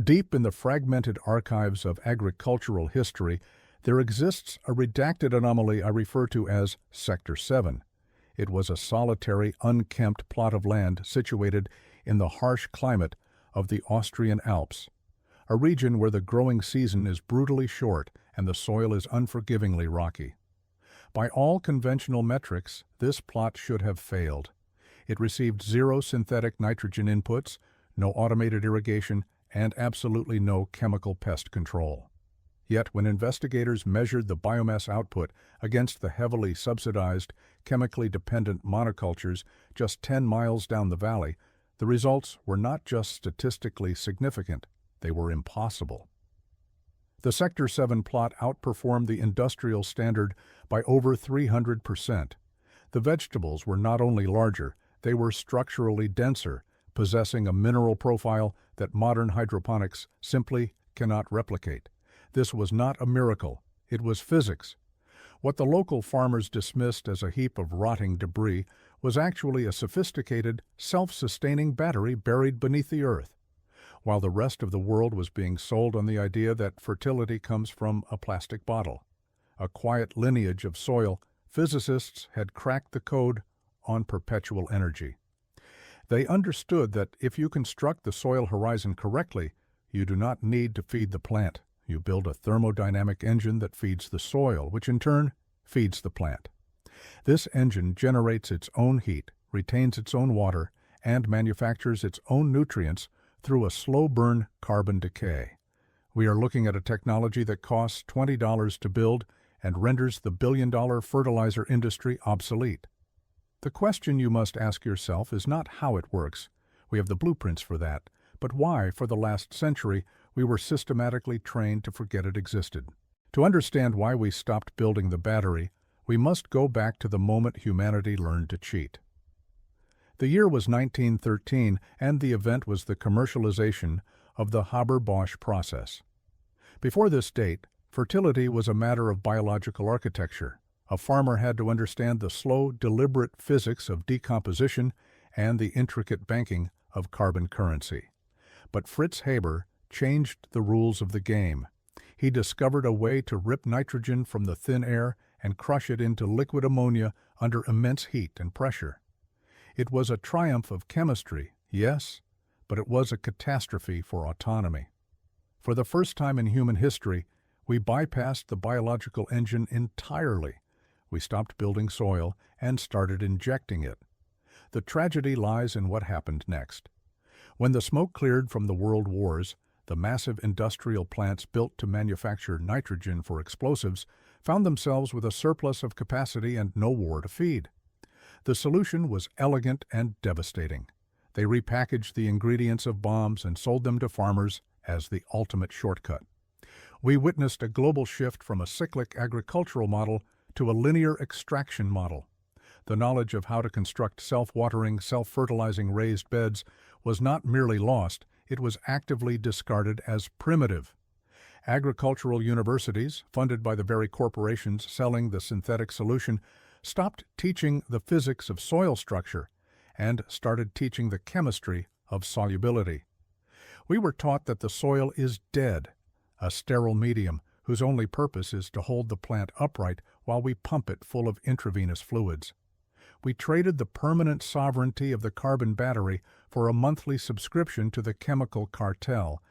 Deep in the fragmented archives of agricultural history, there exists a redacted anomaly I refer to as Sector 7. It was a solitary, unkempt plot of land situated in the harsh climate of the Austrian Alps, a region where the growing season is brutally short and the soil is unforgivingly rocky. By all conventional metrics, this plot should have failed. It received zero synthetic nitrogen inputs, no automated irrigation, and absolutely no chemical pest control. Yet when investigators measured the biomass output against the heavily subsidized, chemically dependent monocultures just 10 miles down the valley, the results were not just statistically significant, they were impossible. The Sector 7 plot outperformed the industrial standard by over 300%. The vegetables were not only larger, they were structurally denser, possessing a mineral profile that modern hydroponics simply cannot replicate. This was not a miracle, it was physics. What the local farmers dismissed as a heap of rotting debris was actually a sophisticated, self-sustaining battery buried beneath the earth. While the rest of the world was being sold on the idea that fertility comes from a plastic bottle, a quiet lineage of soil, physicists had cracked the code on perpetual energy. They understood that if you construct the soil horizon correctly, you do not need to feed the plant. You build a thermodynamic engine that feeds the soil, which in turn feeds the plant. This engine generates its own heat, retains its own water, and manufactures its own nutrients through a slow-burn carbon decay. We are looking at a technology that costs $20 to build and renders the billion-dollar fertilizer industry obsolete. The question you must ask yourself is not how it works. We have the blueprints for that, but why, for the last century, we were systematically trained to forget it existed. To understand why we stopped building the battery, we must go back to the moment humanity learned to cheat. The year was 1913, and the event was the commercialization of the Haber-Bosch process. Before this date, fertility was a matter of biological architecture. A farmer had to understand the slow, deliberate physics of decomposition and the intricate banking of carbon currency. But Fritz Haber changed the rules of the game. He discovered a way to rip nitrogen from the thin air and crush it into liquid ammonia under immense heat and pressure. It was a triumph of chemistry, yes, but it was a catastrophe for autonomy. For the first time in human history, we bypassed the biological engine entirely. We stopped building soil and started injecting it. The tragedy lies in what happened next. When the smoke cleared from the world wars, the massive industrial plants built to manufacture nitrogen for explosives found themselves with a surplus of capacity and no war to feed. The solution was elegant and devastating. They repackaged the ingredients of bombs and sold them to farmers as the ultimate shortcut. We witnessed a global shift from a cyclic agricultural model to a linear extraction model. The knowledge of how to construct self-watering, self-fertilizing raised beds was not merely lost, it was actively discarded as primitive. Agricultural universities, funded by the very corporations selling the synthetic solution, stopped teaching the physics of soil structure and started teaching the chemistry of solubility. We were taught that the soil is dead, a sterile medium whose only purpose is to hold the plant upright while we pump it full of intravenous fluids. We traded the permanent sovereignty of the carbon battery for a monthly subscription to the chemical cartel,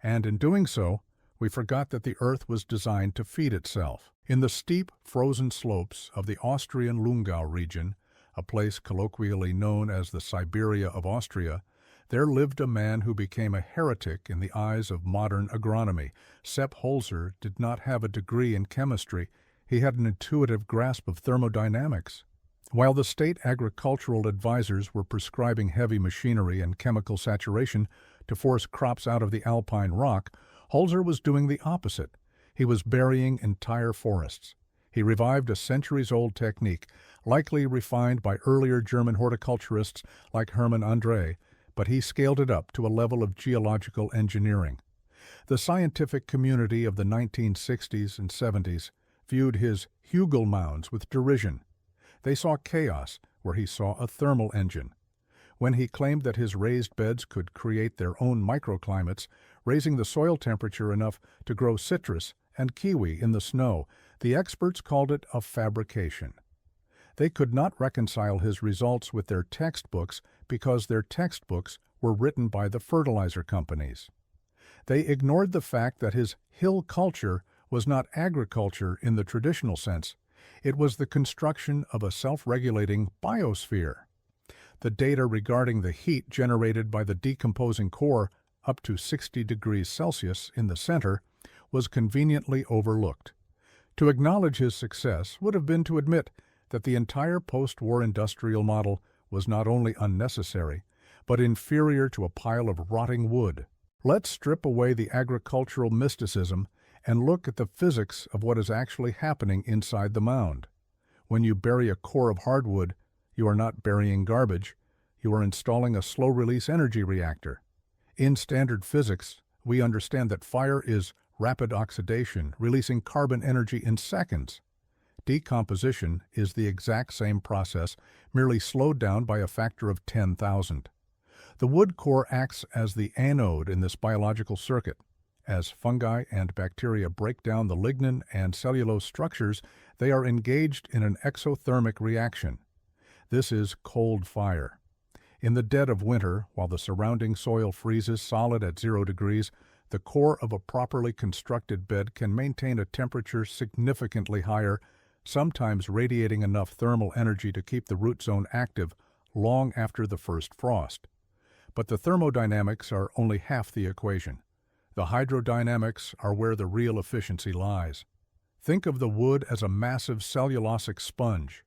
and in doing so, we forgot that the earth was designed to feed itself. In the steep, frozen slopes of the Austrian Lungau region, a place colloquially known as the Siberia of Austria, there lived a man who became a heretic in the eyes of modern agronomy. Sepp Holzer did not have a degree in chemistry, he had an intuitive grasp of thermodynamics. While the state agricultural advisors were prescribing heavy machinery and chemical saturation to force crops out of the alpine rock, Holzer was doing the opposite. He was burying entire forests. He revived a centuries-old technique, likely refined by earlier German horticulturists like Hermann André, but he scaled it up to a level of geological engineering. The scientific community of the 1960s and 70s viewed his Hugel mounds with derision. They saw chaos where he saw a thermal engine. When he claimed that his raised beds could create their own microclimates, raising the soil temperature enough to grow citrus and kiwi in the snow. The experts called it a fabrication. They could not reconcile his results with their textbooks because their textbooks were written by the fertilizer companies. They ignored the fact that his hill culture was not agriculture in the traditional sense. It was the construction of a self-regulating biosphere. The data regarding the heat generated by the decomposing core, up to 60 degrees Celsius in the center, was conveniently overlooked. To acknowledge his success would have been to admit that the entire post-war industrial model was not only unnecessary, but inferior to a pile of rotting wood. Let's strip away the agricultural mysticism and look at the physics of what is actually happening inside the mound. When you bury a core of hardwood, you are not burying garbage, you are installing a slow-release energy reactor. In standard physics, we understand that fire is rapid oxidation, releasing carbon energy in seconds. Decomposition is the exact same process, merely slowed down by a factor of 10,000. The wood core acts as the anode in this biological circuit. As fungi and bacteria break down the lignin and cellulose structures, they are engaged in an exothermic reaction. This is cold fire. In the dead of winter, while the surrounding soil freezes solid at 0 degrees, the core of a properly constructed bed can maintain a temperature significantly higher, sometimes radiating enough thermal energy to keep the root zone active long after the first frost. But the thermodynamics are only half the equation. The hydrodynamics are where the real efficiency lies. Think of the wood as a massive cellulosic sponge.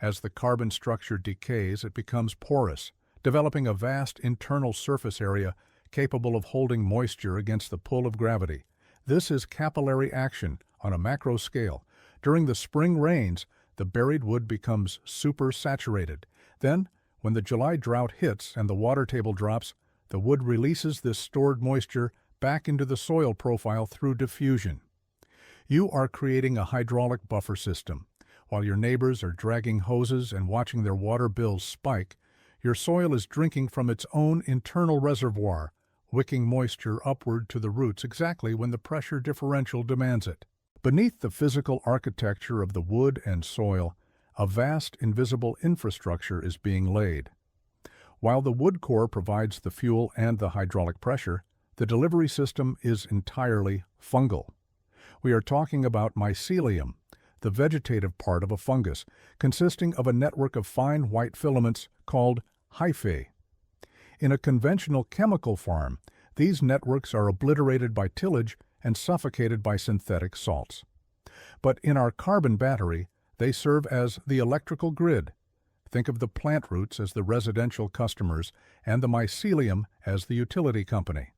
As the carbon structure decays, it becomes porous, developing a vast internal surface area capable of holding moisture against the pull of gravity. This is capillary action on a macro scale. During the spring rains, the buried wood becomes supersaturated. Then, when the July drought hits and the water table drops, the wood releases this stored moisture back into the soil profile through diffusion. You are creating a hydraulic buffer system. While your neighbors are dragging hoses and watching their water bills spike, your soil is drinking from its own internal reservoir, wicking moisture upward to the roots exactly when the pressure differential demands it. Beneath the physical architecture of the wood and soil, a vast invisible infrastructure is being laid. While the wood core provides the fuel and the hydraulic pressure, the delivery system is entirely fungal. We are talking about mycelium, the vegetative part of a fungus, consisting of a network of fine white filaments called hyphae. In a conventional chemical farm, these networks are obliterated by tillage and suffocated by synthetic salts. But in our carbon battery, they serve as the electrical grid. Think of the plant roots as the residential customers and the mycelium as the utility company.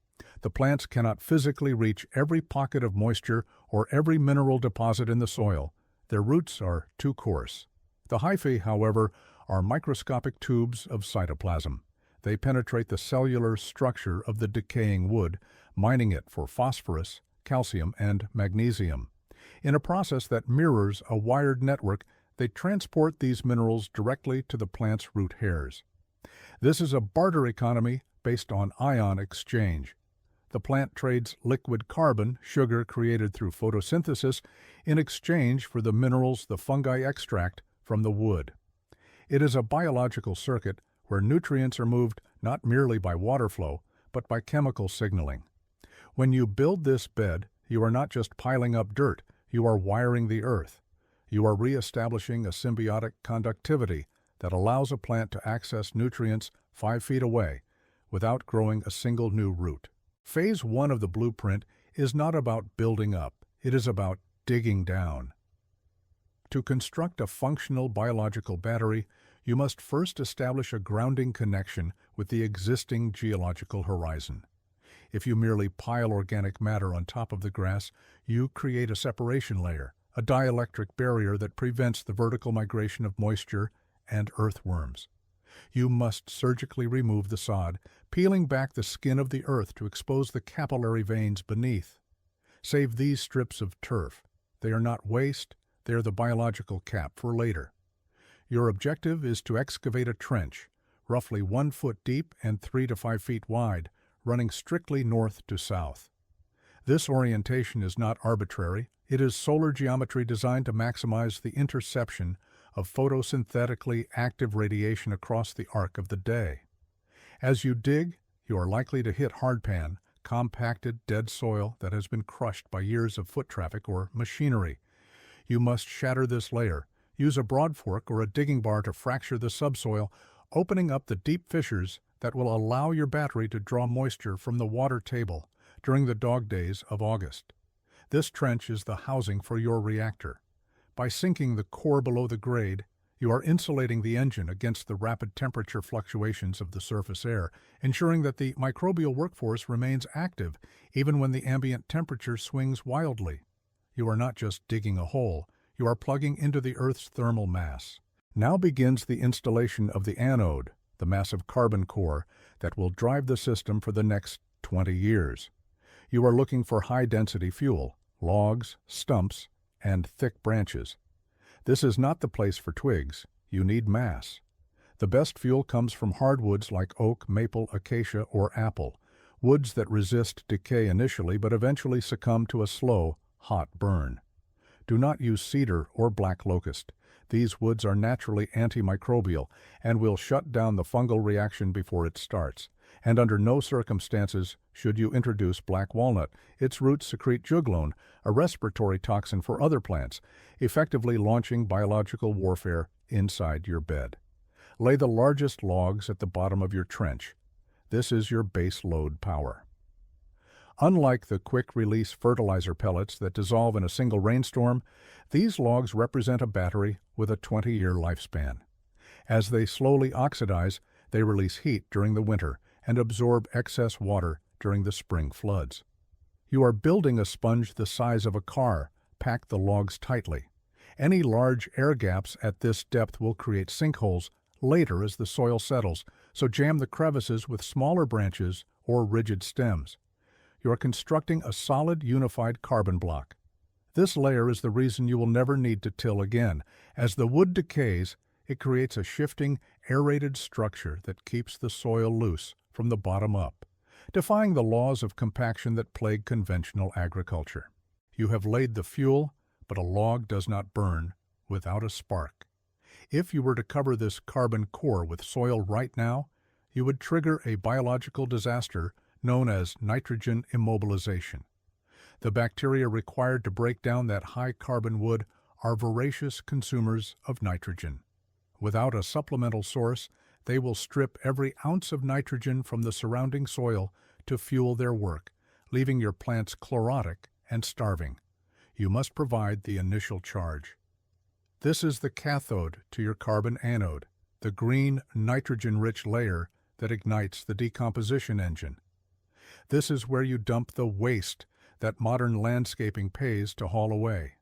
The plants cannot physically reach every pocket of moisture or every mineral deposit in the soil. Their roots are too coarse. The hyphae, however, are microscopic tubes of cytoplasm. They penetrate the cellular structure of the decaying wood, mining it for phosphorus, calcium, and magnesium. In a process that mirrors a wired network, they transport these minerals directly to the plant's root hairs. This is a barter economy based on ion exchange. The plant trades liquid carbon, sugar created through photosynthesis, in exchange for the minerals the fungi extract from the wood. It is a biological circuit where nutrients are moved not merely by water flow, but by chemical signaling. When you build this bed, you are not just piling up dirt, you are wiring the earth. You are re-establishing a symbiotic conductivity that allows a plant to access nutrients 5 feet away without growing a single new root. Phase 1 of the blueprint is not about building up, it is about digging down. To construct a functional biological battery, you must first establish a grounding connection with the existing geological horizon. If you merely pile organic matter on top of the grass, you create a separation layer, a dielectric barrier that prevents the vertical migration of moisture and earthworms. You must surgically remove the sod, peeling back the skin of the earth to expose the capillary veins beneath. Save these strips of turf. They are not waste, they are the biological cap for later. Your objective is to excavate a trench, roughly 1 foot deep and 3 to 5 feet wide, running strictly north to south. This orientation is not arbitrary. It is solar geometry designed to maximize the interception of photosynthetically active radiation across the arc of the day. As you dig, you are likely to hit hardpan, compacted dead soil that has been crushed by years of foot traffic or machinery. You must shatter this layer. Use a broad fork or a digging bar to fracture the subsoil, opening up the deep fissures that will allow your battery to draw moisture from the water table during the dog days of August. This trench is the housing for your reactor. By sinking the core below the grade, you are insulating the engine against the rapid temperature fluctuations of the surface air, ensuring that the microbial workforce remains active even when the ambient temperature swings wildly. You are not just digging a hole, you are plugging into the Earth's thermal mass. Now begins the installation of the anode, the massive carbon core that will drive the system for the next 20 years. You are looking for high-density fuel, logs, stumps, and thick branches. This is not the place for twigs. You need mass. The best fuel comes from hardwoods like oak, maple, acacia, or apple, woods that resist decay initially but eventually succumb to a slow, hot burn. Do not use cedar or black locust. These woods are naturally antimicrobial and will shut down the fungal reaction before it starts. And under no circumstances should you introduce black walnut. Its roots secrete juglone, a respiratory toxin for other plants, effectively launching biological warfare inside your bed. Lay the largest logs at the bottom of your trench. This is your base load power. Unlike the quick-release fertilizer pellets that dissolve in a single rainstorm, these logs represent a battery with a 20-year lifespan. As they slowly oxidize, they release heat during the winter and absorb excess water during the spring floods. You are building a sponge the size of a car. Pack the logs tightly. Any large air gaps at this depth will create sinkholes later as the soil settles, so jam the crevices with smaller branches or rigid stems. You are constructing a solid, unified carbon block. This layer is the reason you will never need to till again. As the wood decays, it creates a shifting, aerated structure that keeps the soil loose from the bottom up, defying the laws of compaction that plague conventional agriculture. You have laid the fuel, but a log does not burn without a spark. If you were to cover this carbon core with soil right now, you would trigger a biological disaster known as nitrogen immobilization. The bacteria required to break down that high-carbon wood are voracious consumers of nitrogen. Without a supplemental source, they will strip every ounce of nitrogen from the surrounding soil to fuel their work, leaving your plants chlorotic and starving. You must provide the initial charge. This is the cathode to your carbon anode, the green, nitrogen-rich layer that ignites the decomposition engine. This is where you dump the waste that modern landscaping pays to haul away.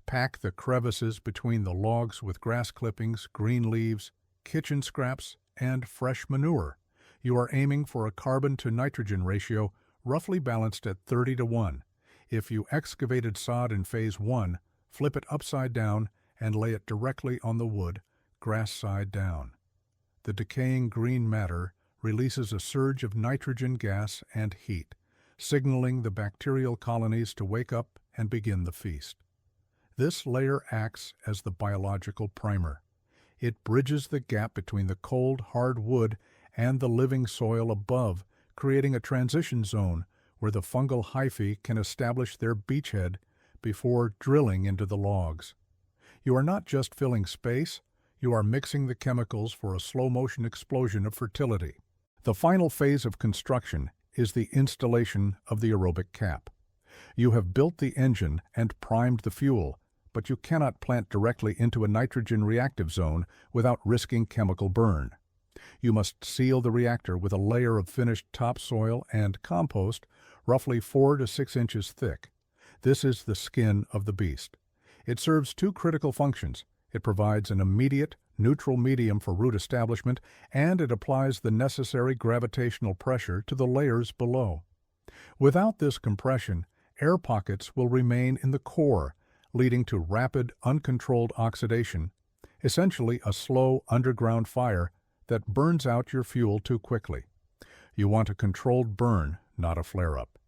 Pack the crevices between the logs with grass clippings, green leaves, kitchen scraps, and fresh manure. You are aiming for a carbon-to-nitrogen ratio roughly balanced at 30:1. If you excavated sod in Phase 1, flip it upside down and lay it directly on the wood, grass side down. The decaying green matter releases a surge of nitrogen gas and heat, signaling the bacterial colonies to wake up and begin the feast. This layer acts as the biological primer. It bridges the gap between the cold, hard wood and the living soil above, creating a transition zone where the fungal hyphae can establish their beachhead before drilling into the logs. You are not just filling space, you are mixing the chemicals for a slow-motion explosion of fertility. The final phase of construction is the installation of the aerobic cap. You have built the engine and primed the fuel, but you cannot plant directly into a nitrogen reactive zone without risking chemical burn. You must seal the reactor with a layer of finished topsoil and compost, roughly 4 to 6 inches thick. This is the skin of the beast. It serves two critical functions. It provides an immediate, neutral medium for root establishment, and it applies the necessary gravitational pressure to the layers below. Without this compression, air pockets will remain in the core, leading to rapid, uncontrolled oxidation, essentially a slow underground fire that burns out your fuel too quickly. You want a controlled burn, not a flare-up.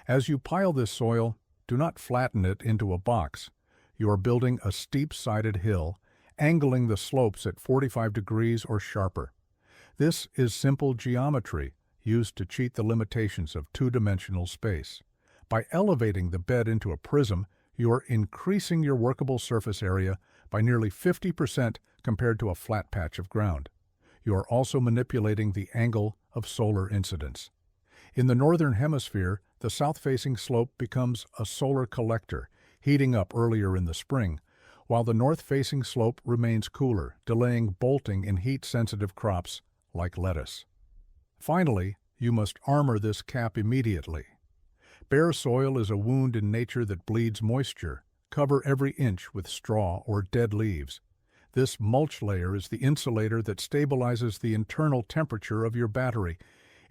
As you pile this soil, do not flatten it into a box. You are building a steep-sided hill, angling the slopes at 45 degrees or sharper. This is simple geometry used to cheat the limitations of two-dimensional space. By elevating the bed into a prism, you are increasing your workable surface area by nearly 50% compared to a flat patch of ground. You are also manipulating the angle of solar incidence. In the northern hemisphere, the south-facing slope becomes a solar collector, heating up earlier in the spring, while the north-facing slope remains cooler, delaying bolting in heat-sensitive crops like lettuce. Finally, you must armor this cap immediately. Bare soil is a wound in nature that bleeds moisture. Cover every inch with straw or dead leaves. This mulch layer is the insulator that stabilizes the internal temperature of your battery,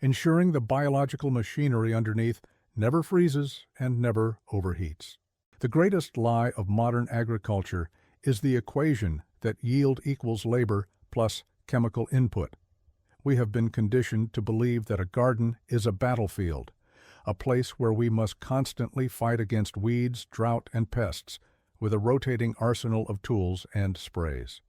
ensuring the biological machinery underneath never freezes and never overheats. The greatest lie of modern agriculture is the equation that yield equals labor plus chemical input. We have been conditioned to believe that a garden is a battlefield, a place where we must constantly fight against weeds, drought, and pests with a rotating arsenal of tools and sprays.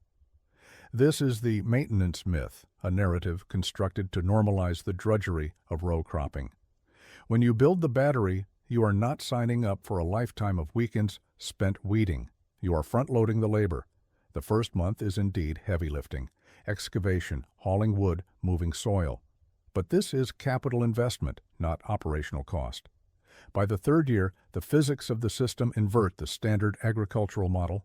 This is the maintenance myth, a narrative constructed to normalize the drudgery of row cropping. When you build the battery, you are not signing up for a lifetime of weekends spent weeding. You are front-loading the labor. The first month is indeed heavy lifting, excavation, hauling wood, moving soil. But this is capital investment, not operational cost. By the third year, the physics of the system invert the standard agricultural model.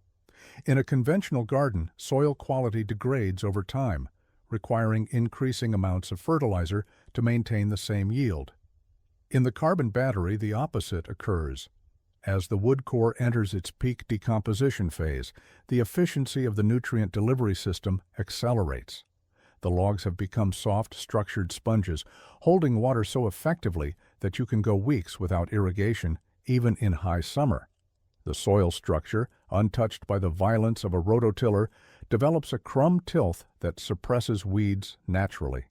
In a conventional garden, soil quality degrades over time, requiring increasing amounts of fertilizer to maintain the same yield. In the carbon battery, the opposite occurs. As the wood core enters its peak decomposition phase, the efficiency of the nutrient delivery system accelerates. The logs have become soft, structured sponges, holding water so effectively that you can go weeks without irrigation, even in high summer. The soil structure, untouched by the violence of a rototiller, develops a crumb tilth that suppresses weeds naturally.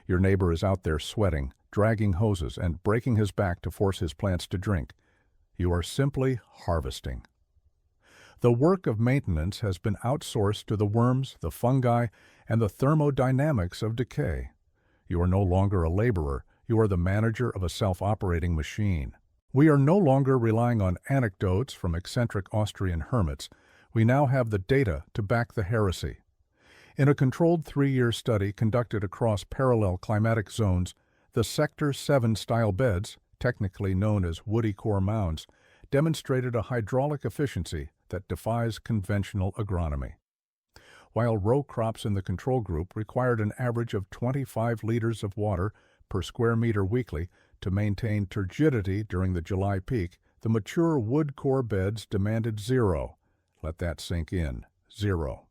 Your neighbor is out there sweating, dragging hoses, and breaking his back to force his plants to drink. You are simply harvesting. The work of maintenance has been outsourced to the worms, the fungi, and the thermodynamics of decay. You are no longer a laborer, you are the manager of a self-operating machine. We are no longer relying on anecdotes from eccentric Austrian hermits. We now have the data to back the heresy. In a controlled 3-year study conducted across parallel climatic zones, the Sector 7 style beds, technically known as woody core mounds, demonstrated a hydraulic efficiency that defies conventional agronomy. While row crops in the control group required an average of 25 liters of water per square meter weekly to maintain turgidity during the July peak, the mature wood core beds demanded 0. Let that sink in. 0.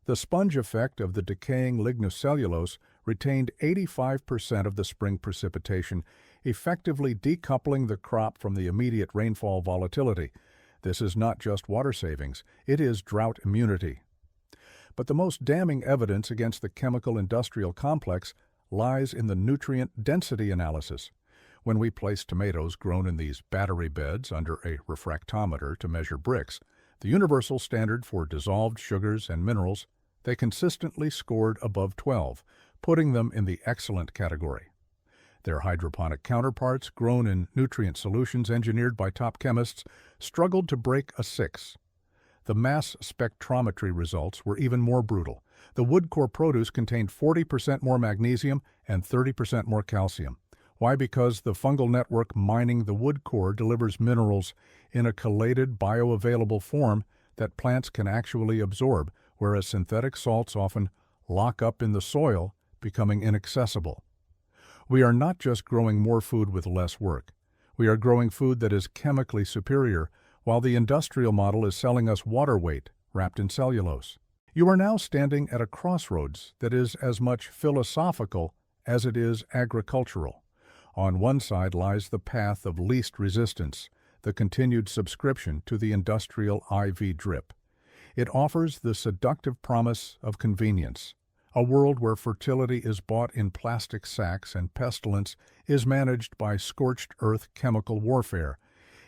The sponge effect of the decaying lignocellulose retained 85% of the spring precipitation, effectively decoupling the crop from the immediate rainfall volatility. This is not just water savings, it is drought immunity. But the most damning evidence against the chemical industrial complex lies in the nutrient density analysis. When we place tomatoes grown in these battery beds under a refractometer to measure Brix, the universal standard for dissolved sugars and minerals, they consistently scored above 12, putting them in the excellent category. Their hydroponic counterparts, grown in nutrient solutions engineered by top chemists, struggled to break a 6. The mass spectrometry results were even more brutal. The wood core produce contained 40% more magnesium and 30% more calcium. Why? Because the fungal network mining the wood core delivers minerals in a chelated bioavailable form that plants can actually absorb, whereas synthetic salts often lock up in the soil, becoming inaccessible. We are not just growing more food with less work. We are growing food that is chemically superior, while the industrial model is selling us water weight wrapped in cellulose. You are now standing at a crossroads that is as much philosophical as it is agricultural. On one side lies the path of least resistance, the continued subscription to the industrial IV drip. It offers the seductive promise of convenience. A world where fertility is bought in plastic sacks and pestilence is managed by scorched earth chemical warfare.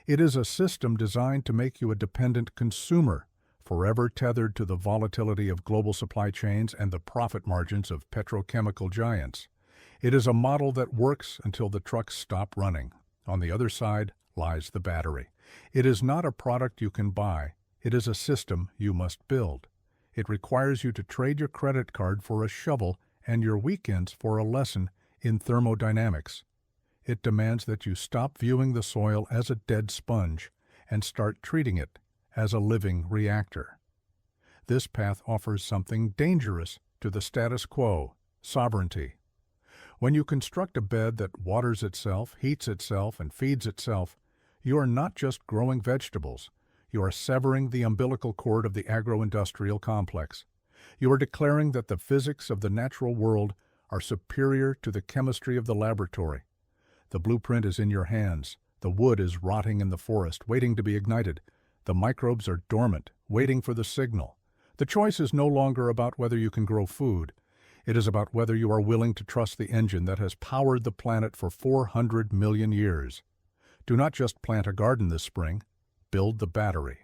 It is a system designed to make you a dependent consumer, forever tethered to the volatility of global supply chains and the profit margins of petrochemical giants. It is a model that works until the trucks stop running. On the other side lies the battery. It is not a product you can buy. It is a system you must build. It requires you to trade your credit card for a shovel and your weekends for a lesson in thermodynamics. It demands that you stop viewing the soil as a dead sponge and start treating it as a living reactor. This path offers something dangerous to the status quo: sovereignty. When you construct a bed that waters itself, heats itself, and feeds itself, you are not just growing vegetables. You are severing the umbilical cord of the agro-industrial complex. You are declaring that the physics of the natural world are superior to the chemistry of the laboratory. The blueprint is in your hands. The wood is rotting in the forest, waiting to be ignited. The microbes are dormant, waiting for the signal. The choice is no longer about whether you can grow food. It is about whether you are willing to trust the engine that has powered the planet for 400 million years. Do not just plant a garden this spring. Build the battery.